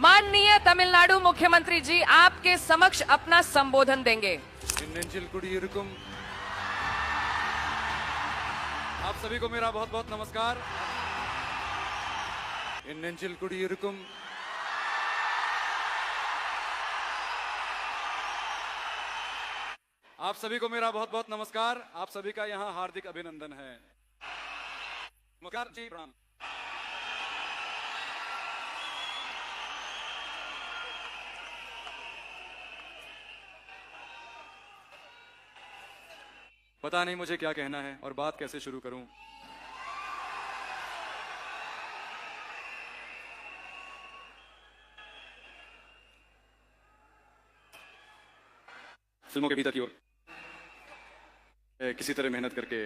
माननीय तमिलनाडु मुख्यमंत्री जी आपके समक्ष अपना संबोधन देंगे। आप सभी को मेरा बहुत बहुत नमस्कार। आप सभी को मेरा बहुत बहुत नमस्कार। आप सभी का यहाँ हार्दिक अभिनंदन है। नमस्कार जी, प्रणाम। पता नहीं मुझे क्या कहना है और बात कैसे शुरू करूं। फिल्मों के भीतर की ओर किसी तरह मेहनत करके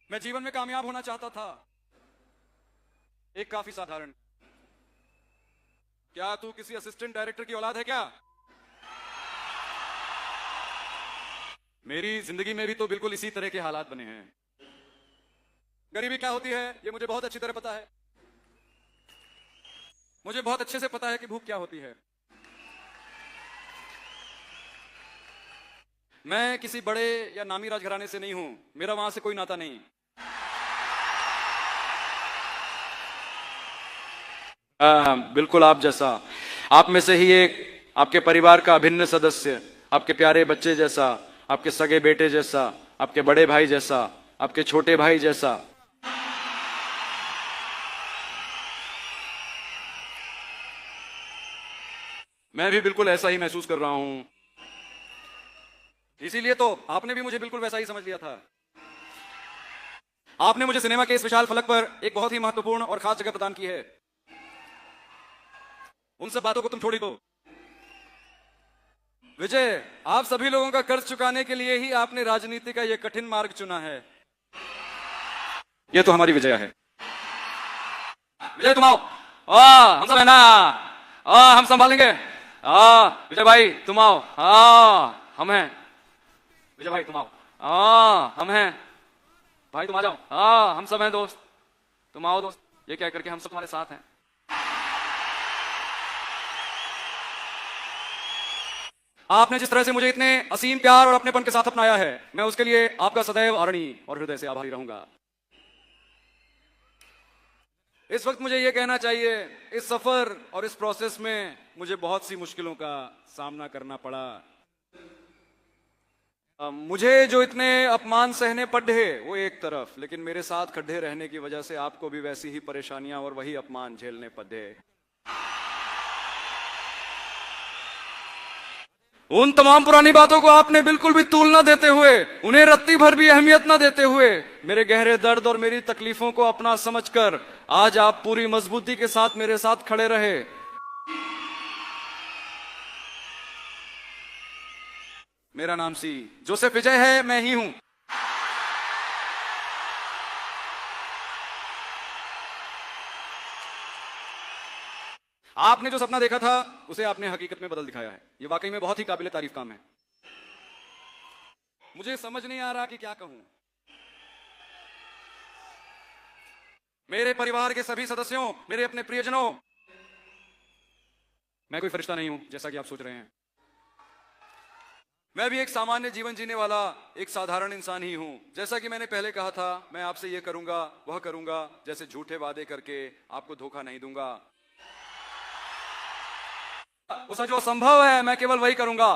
मैं जीवन में कामयाब होना चाहता था। एक काफी साधारण, क्या तू किसी असिस्टेंट डायरेक्टर की औलाद है क्या? मेरी जिंदगी में भी तो बिल्कुल इसी तरह के हालात बने हैं। गरीबी क्या होती है ये मुझे बहुत अच्छी तरह पता है। मुझे बहुत अच्छे से पता है कि भूख क्या होती है। मैं किसी बड़े या नामी राजघराने से नहीं हूं, मेरा वहां से कोई नाता नहीं। बिल्कुल आप जैसा, आप में से ही एक, आपके परिवार का अभिन्न सदस्य, आपके प्यारे बच्चे जैसा, आपके सगे बेटे जैसा, आपके बड़े भाई जैसा, आपके छोटे भाई जैसा। मैं भी बिल्कुल ऐसा ही महसूस कर रहा हूं। इसीलिए तो आपने भी मुझे बिल्कुल वैसा ही समझ लिया था। आपने मुझे सिनेमा के इस विशाल फलक पर एक बहुत ही महत्वपूर्ण और खास जगह प्रदान की है। उन सब बातों को तुम छोड़ी दो। विजय, आप सभी लोगों का कर्ज चुकाने के लिए ही आपने राजनीति का यह कठिन मार्ग चुना है। यह तो हमारी विजय है। विजय तुम आओ, हम सब है ना, हम संभालेंगे। विजय भाई तुम आओ, हम हैं। विजय भाई तुम आओ, हम हैं। भाई तुम आ जाओ, हम सब हैं दोस्त, तुम आओ दोस्त। ये कह करके हम सब तुम्हारे साथ हैं। आपने जिस तरह से मुझे इतने असीम प्यार और अपनेपन के साथ अपनाया है, मैं उसके लिए आपका सदैव आदरणीय और हृदय से आभारी रहूंगा। इस वक्त मुझे यह कहना चाहिए, इस सफर और इस प्रोसेस में मुझे बहुत सी मुश्किलों का सामना करना पड़ा। मुझे जो इतने अपमान सहने पड़े वो एक तरफ, लेकिन मेरे साथ खड़े रहने की वजह से आपको भी वैसी ही परेशानियां और वही अपमान झेलने पड़े। उन तमाम पुरानी बातों को आपने बिल्कुल भी तूल न देते हुए, उन्हें रत्ती भर भी अहमियत न देते हुए, मेरे गहरे दर्द और मेरी तकलीफों को अपना समझकर आज आप पूरी मजबूती के साथ मेरे साथ खड़े रहे। मेरा नाम जोसेफ विजय है, मैं ही हूं। आपने जो सपना देखा था उसे आपने हकीकत में बदल दिखाया है। ये वाकई में बहुत ही काबिले तारीफ काम है। मुझे समझ नहीं आ रहा कि क्या कहूं। मेरे परिवार के सभी सदस्यों, मेरे अपने प्रियजनों, मैं कोई फरिश्ता नहीं हूं जैसा कि आप सोच रहे हैं। मैं भी एक सामान्य जीवन जीने वाला एक साधारण इंसान ही हूं। जैसा कि मैंने पहले कहा था, मैं आपसे ये करूंगा वह करूंगा, जैसे झूठे वादे करके आपको धोखा नहीं दूंगा। उसे जो संभव है मैं केवल वही करूंगा।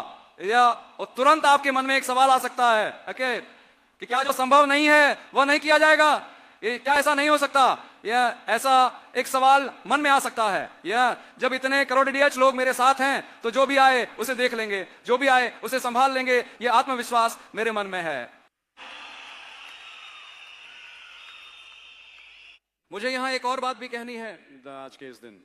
या और तुरंत आपके मन में एक सवाल आ सकता है कि क्या जो संभव नहीं है वह नहीं किया जाएगा? ये क्या ऐसा नहीं हो सकता? या ऐसा एक सवाल मन में आ सकता है। या जब इतने करोड़ डीएच लोग मेरे साथ हैं तो जो भी आए उसे देख लेंगे, जो भी आए उसे संभाल लेंगे, ये आत्मविश्वास मेरे मन में है। मुझे यहां एक और बात भी कहनी है। आज के इस दिन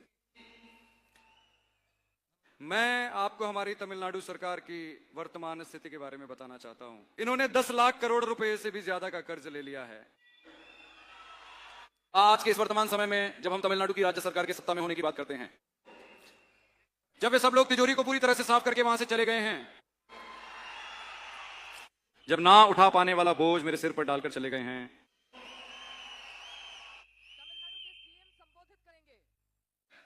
मैं आपको हमारी तमिलनाडु सरकार की वर्तमान स्थिति के बारे में बताना चाहता हूं। इन्होंने 10 लाख करोड़ रुपए से भी ज्यादा का कर्ज ले लिया है। आज के इस वर्तमान समय में जब हम तमिलनाडु की राज्य सरकार के सत्ता में होने की बात करते हैं, जब वे सब लोग तिजोरी को पूरी तरह से साफ करके वहां से चले गए हैं, जब ना उठा पाने वाला बोझ मेरे सिर पर डालकर चले गए हैं,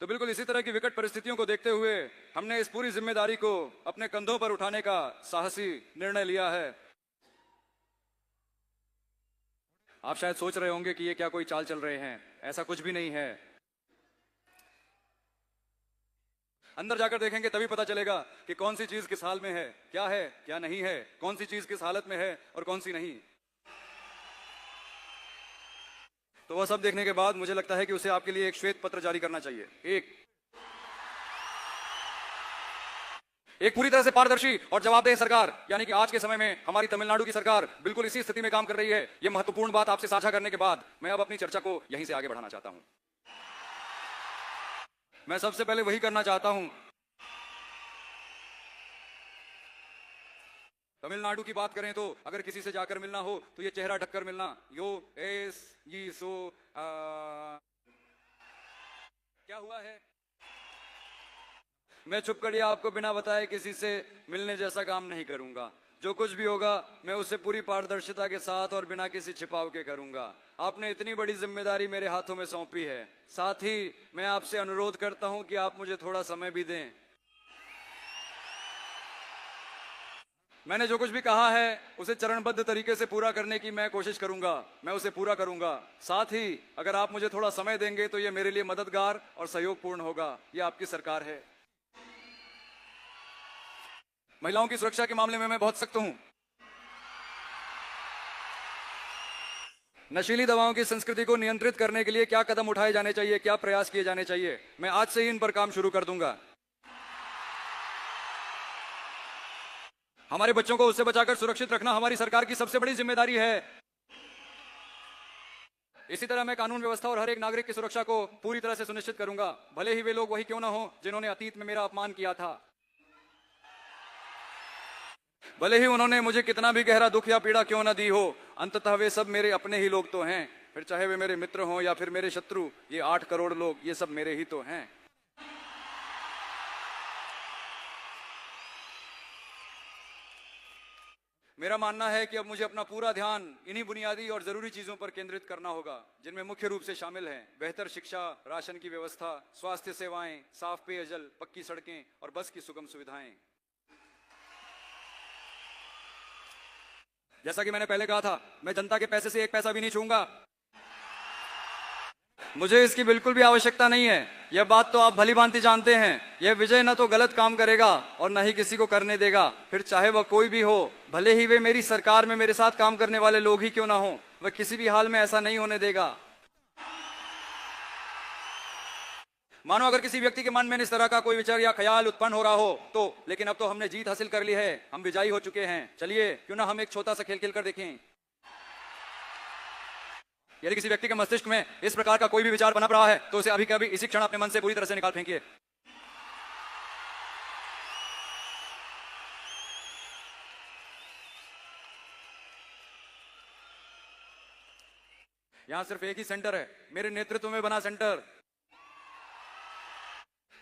तो बिल्कुल इसी तरह की विकट परिस्थितियों को देखते हुए हमने इस पूरी जिम्मेदारी को अपने कंधों पर उठाने का साहसी निर्णय लिया है। आप शायद सोच रहे होंगे कि ये क्या कोई चाल चल रहे हैं, ऐसा कुछ भी नहीं है। अंदर जाकर देखेंगे तभी पता चलेगा कि कौन सी चीज किस हाल में है, क्या नहीं है, कौन सी चीज किस हालत में है और कौन सी नहीं। तो वह सब देखने के बाद मुझे लगता है कि उसे आपके लिए एक श्वेत पत्र जारी करना चाहिए, एक पूरी तरह से पारदर्शी और जवाबदेह सरकार, यानी कि आज के समय में हमारी तमिलनाडु की सरकार बिल्कुल इसी स्थिति में काम कर रही है। यह महत्वपूर्ण बात आपसे साझा करने के बाद मैं अब अपनी चर्चा को यहीं से आगे बढ़ाना चाहता हूं। मैं सबसे पहले वही करना चाहता हूं, तमिलनाडु की बात करें तो अगर किसी से जाकर मिलना हो तो ये चेहरा ढककर मिलना, यो एस ये सो क्या हुआ है। मैं छुप कर या आपको बिना बताए किसी से मिलने जैसा काम नहीं करूंगा। जो कुछ भी होगा मैं उसे पूरी पारदर्शिता के साथ और बिना किसी छिपाव के करूंगा। आपने इतनी बड़ी जिम्मेदारी मेरे हाथों में सौंपी है, साथ ही मैं आपसे अनुरोध करता हूं कि आप मुझे थोड़ा समय भी दें। मैंने जो कुछ भी कहा है उसे चरणबद्ध तरीके से पूरा करने की मैं कोशिश करूंगा, मैं उसे पूरा करूंगा। साथ ही अगर आप मुझे थोड़ा समय देंगे तो यह मेरे लिए मददगार और सहयोगपूर्ण होगा। यह आपकी सरकार है। महिलाओं की सुरक्षा के मामले में मैं बहुत सख्त हूं। नशीली दवाओं की संस्कृति को नियंत्रित करने के लिए क्या कदम उठाए जाने चाहिए, क्या प्रयास किए जाने चाहिए, मैं आज से ही इन पर काम शुरू कर दूंगा। हमारे बच्चों को उससे बचाकर सुरक्षित रखना हमारी सरकार की सबसे बड़ी जिम्मेदारी है। इसी तरह मैं कानून व्यवस्था और हर एक नागरिक की सुरक्षा को पूरी तरह से सुनिश्चित करूंगा, भले ही वे लोग वही क्यों ना हो जिन्होंने अतीत में मेरा अपमान किया था। भले ही उन्होंने मुझे कितना भी गहरा दुख या पीड़ा क्यों ना दी हो, अंततः वे सब मेरे अपने ही लोग तो हैं। फिर चाहे वे मेरे मित्र हों या फिर मेरे शत्रु, ये 8 करोड़ लोग, ये सब मेरे ही तो हैं। मेरा मानना है कि अब मुझे अपना पूरा ध्यान इन्हीं बुनियादी और जरूरी चीजों पर केंद्रित करना होगा, जिनमें मुख्य रूप से शामिल हैं बेहतर शिक्षा, राशन की व्यवस्था, स्वास्थ्य सेवाएं, साफ पेयजल, पक्की सड़कें और बस की सुगम सुविधाएं। जैसा कि मैंने पहले कहा था, मैं जनता के पैसे से एक पैसा भी नहीं छूंगा। मुझे इसकी बिल्कुल भी आवश्यकता नहीं है। यह बात तो आप भली भांति जानते हैं। यह विजय न तो गलत काम करेगा और न ही किसी को करने देगा, फिर चाहे वह कोई भी हो, भले ही वे मेरी सरकार में मेरे साथ काम करने वाले लोग ही क्यों ना हो। वह किसी भी हाल में ऐसा नहीं होने देगा। मानो अगर किसी व्यक्ति के मन में इस तरह का कोई विचार या ख्याल उत्पन्न हो रहा हो तो, लेकिन अब तो हमने जीत हासिल कर ली है, हम विजयी हो चुके हैं। चलिए क्यों ना हम एक छोटा सा खेल खेलकर देखें। यदि किसी व्यक्ति के मस्तिष्क में इस प्रकार का कोई भी विचार बना रहा है तो उसे अभी कभी इसी क्षण अपने मन से पूरी तरह से निकाल फेंकिए। यहां सिर्फ एक ही सेंटर है, मेरे नेतृत्व में बना सेंटर।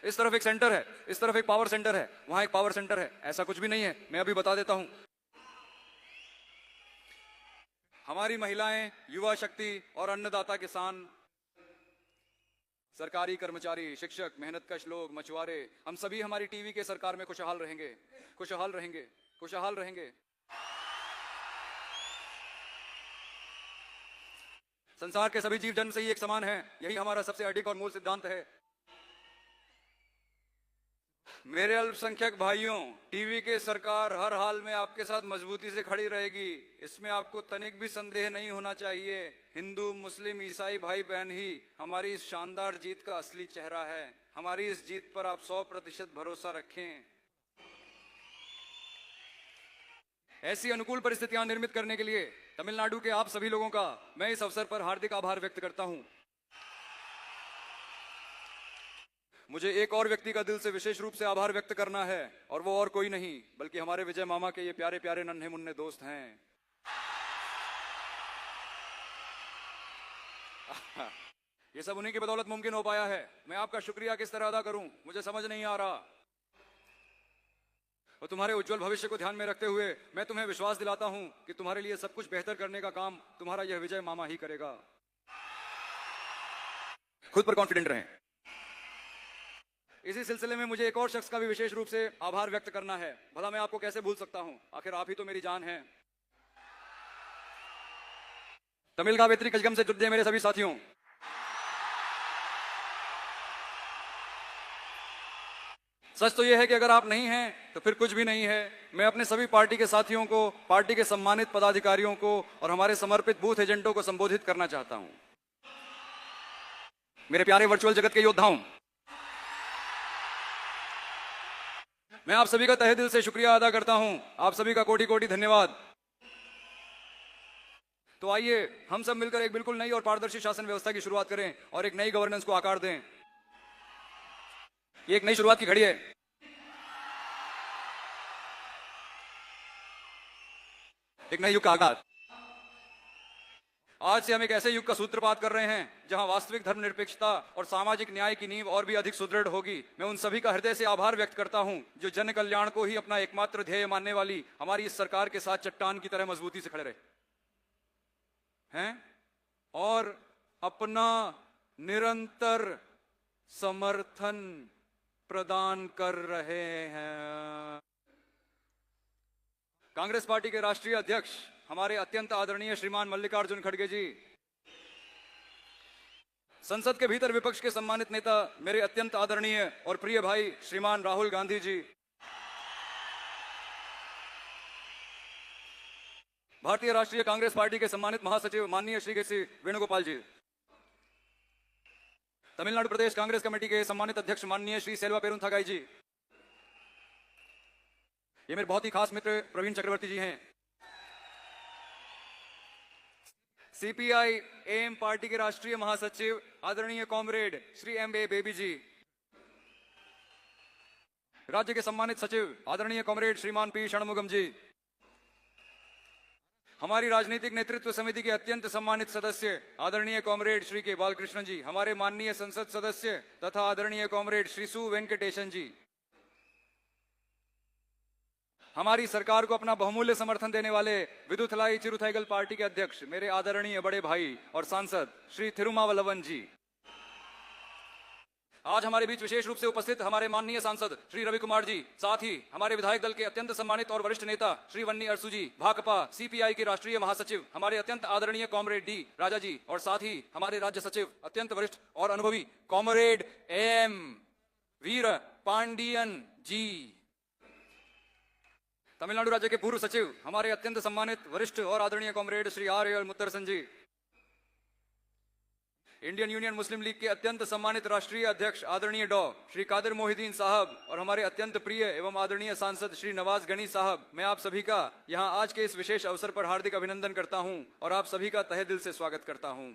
इस तरफ एक सेंटर है, इस तरफ एक पावर सेंटर है, वहां एक पावर सेंटर है। ऐसा कुछ भी नहीं है, मैं अभी बता देता हूं। हमारी महिलाएं, युवा शक्ति और अन्नदाता किसान, सरकारी कर्मचारी, शिक्षक, मेहनतकश लोग, मछुआरे, हम सभी हमारी टीवी के सरकार में खुशहाल रहेंगे, खुशहाल रहेंगे, खुशहाल रहेंगे। संसार के सभी जीव जन्म से ही एक समान हैं, यही हमारा सबसे अडिग और मूल सिद्धांत है। मेरे अल्पसंख्यक भाइयों, टीवी के सरकार हर हाल में आपके साथ मजबूती से खड़ी रहेगी, इसमें आपको तनिक भी संदेह नहीं होना चाहिए। हिंदू, मुस्लिम, ईसाई भाई बहन ही हमारी इस शानदार जीत का असली चेहरा है। हमारी इस जीत पर आप 100% भरोसा रखें। ऐसी अनुकूल परिस्थितियां निर्मित करने के लिए तमिलनाडु के आप सभी लोगों का मैं इस अवसर पर हार्दिक आभार व्यक्त करता हूं। मुझे एक और व्यक्ति का दिल से विशेष रूप से आभार व्यक्त करना है, और वो और कोई नहीं बल्कि हमारे विजय मामा के ये प्यारे प्यारे नन्हे मुन्ने दोस्त हैं। ये सब उन्हीं की बदौलत मुमकिन हो पाया है। मैं आपका शुक्रिया किस तरह अदा करूं मुझे समझ नहीं आ रहा। और तुम्हारे उज्जवल भविष्य को ध्यान में रखते हुए मैं तुम्हें विश्वास दिलाता हूं कि तुम्हारे लिए सब कुछ बेहतर करने का काम तुम्हारा यह विजय मामा ही करेगा। खुद पर कॉन्फिडेंट रहें। इसी सिलसिले में मुझे एक और शख्स का भी विशेष रूप से आभार व्यक्त करना है। भला मैं आपको कैसे भूल सकता हूं, आखिर आप ही तो मेरी जान हैं। तमिल कावेत्री कजगम से जुड़े मेरे सभी साथियों, सच तो यह है कि अगर आप नहीं हैं तो फिर कुछ भी नहीं है। मैं अपने सभी पार्टी के साथियों को, पार्टी के सम्मानित पदाधिकारियों को और हमारे समर्पित बूथ एजेंटों को संबोधित करना चाहता हूं। मेरे प्यारे वर्चुअल जगत के योद्धाओं, मैं आप सभी का तहे दिल से शुक्रिया अदा करता हूं। आप सभी का कोटि कोटि धन्यवाद। तो आइए हम सब मिलकर एक बिल्कुल नई और पारदर्शी शासन व्यवस्था की शुरुआत करें और एक नई गवर्नेंस को आकार दें। ये एक नई शुरुआत की घड़ी है। एक नए युग का आगाज। आज से हम एक ऐसे युग का सूत्रपात कर रहे हैं जहां वास्तविक धर्मनिरपेक्षता और सामाजिक न्याय की नींव और भी अधिक सुदृढ़ होगी। मैं उन सभी का हृदय से आभार व्यक्त करता हूं जो जन कल्याण को ही अपना एकमात्र ध्येय मानने वाली हमारी इस सरकार के साथ चट्टान की तरह मजबूती से खड़े रहे हैं और अपना निरंतर समर्थन प्रदान कर रहे हैं। कांग्रेस पार्टी के राष्ट्रीय अध्यक्ष हमारे अत्यंत आदरणीय श्रीमान मल्लिकार्जुन खड़गे जी, संसद के भीतर विपक्ष के सम्मानित नेता मेरे अत्यंत आदरणीय और प्रिय भाई श्रीमान राहुल गांधी जी, भारतीय राष्ट्रीय कांग्रेस पार्टी के सम्मानित महासचिव माननीय श्री के.सी. वेणुगोपाल जी, तमिलनाडु प्रदेश कांग्रेस कमेटी के सम्मानित अध्यक्ष माननीय श्री सेल्वा पेरुंथागाई जी, ये मेरे बहुत ही खास मित्र प्रवीण चक्रवर्ती जी हैं, सीपीआई एम पार्टी के राष्ट्रीय महासचिव आदरणीय कॉमरेड श्री M.A. बेबी जी, राज्य के सम्मानित सचिव आदरणीय कॉमरेड श्रीमान पी षणमुगम जी, हमारी राजनीतिक नेतृत्व समिति के अत्यंत सम्मानित सदस्य आदरणीय कॉमरेड श्री के बालकृष्ण जी, हमारे माननीय संसद सदस्य तथा आदरणीय कॉमरेड श्री सु वेंकटेशन जी, हमारी सरकार को अपना बहुमूल्य समर्थन देने वाले विदुथलाई चिरुथाईगल पार्टी के अध्यक्ष मेरे आदरणीय बड़े भाई और सांसद श्री थिरुमावलवन जी, आज हमारे बीच विशेष रूप से उपस्थित हमारे माननीय सांसद श्री रवि कुमार जी, साथ ही हमारे विधायक दल के अत्यंत सम्मानित और वरिष्ठ नेता श्री वन्नी अरसू जी, भाकपा सीपीआई के राष्ट्रीय महासचिव हमारे अत्यंत आदरणीय कॉमरेड डी राजा जी, और साथ ही हमारे राज्य सचिव अत्यंत वरिष्ठ और अनुभवी कॉमरेड एम वीर पांडियन जी, तमिलनाडु राज्य के पूर्व सचिव हमारे अत्यंत सम्मानित वरिष्ठ और आदरणीय कॉमरेड श्री R.L. मुत्तरसन जी, इंडियन यूनियन मुस्लिम लीग के अत्यंत सम्मानित राष्ट्रीय अध्यक्ष आदरणीय डॉ श्री कादिर मोहिदीन साहब और हमारे अत्यंत प्रिय एवं आदरणीय सांसद श्री नवाज गनी साहब, मैं आप सभी का यहां आज के इस विशेष अवसर पर हार्दिक अभिनंदन करता हूं और आप सभी का तहे दिल से स्वागत करता हूं।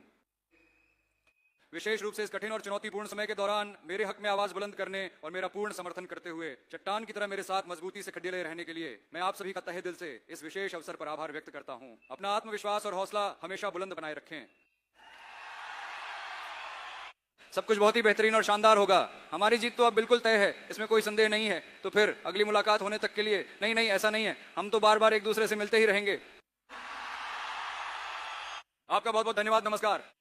विशेष रूप से इस कठिन और चुनौतीपूर्ण समय के दौरान मेरे हक में आवाज बुलंद करने और मेरा पूर्ण समर्थन करते हुए चट्टान की तरह मेरे साथ मजबूती से खड़े रहने के लिए मैं आप सभी का तहे दिल से इस विशेष अवसर पर आभार व्यक्त करता हूं। अपना आत्मविश्वास और हौसला हमेशा बुलंद बनाए रखें। सब कुछ बहुत ही बेहतरीन और शानदार होगा। हमारी जीत तो अब बिल्कुल तय है, इसमें कोई संदेह नहीं है। तो फिर अगली मुलाकात होने तक के लिए नहीं ऐसा नहीं है, हम तो बार बार एक दूसरे से मिलते ही रहेंगे। आपका बहुत बहुत धन्यवाद। नमस्कार।